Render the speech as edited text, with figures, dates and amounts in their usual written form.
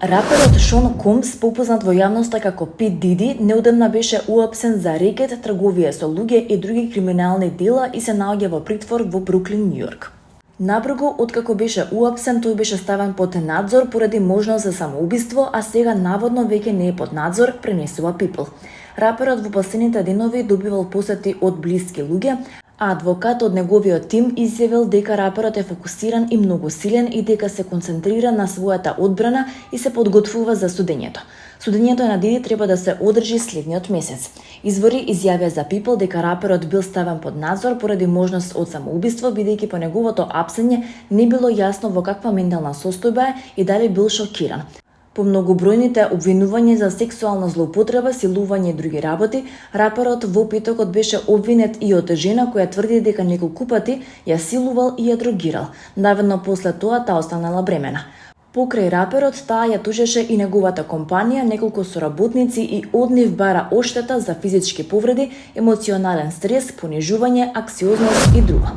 Раперот Шон Комс, попознат во јавноста како P. Diddy, неодамна беше уапсен за рекет, трговија со луѓе и други криминални дела и се наоѓа во притвор во Бруклин, Њујорк. Набрзо, откако беше уапсен, тој беше ставен под надзор поради можност за самоубиство, а сега наводно веќе не е под надзор, пренесува People. Раперот во последните денови добивал посети од блиски луѓе, а адвокат од неговиот тим изјавил дека раперот е фокусиран и многу силен и дека се концентрира на својата одбрана и се подготвува за судењето. Судењето на Диди треба да се одржи следниот месец. Извори изјавија за People дека раперот бил ставен под надзор поради можност од самоубиство, бидејќи по неговото апсење не било јасно во каква ментална состојба е и дали бил шокиран. По многобројните обвинувања за сексуална злоупотреба, силување и други работи, раперот во петокот беше обвинет и од жена која тврди дека неколку пати ја силувал и ја дрогирал. Наведно после тоа таа останала бремена. Покрај раперот, таа ја тужеше и неговата компанија, неколку соработници и од нив бара одштета за физички повреди, емоционален стрес, понижување, аксиозност и друго.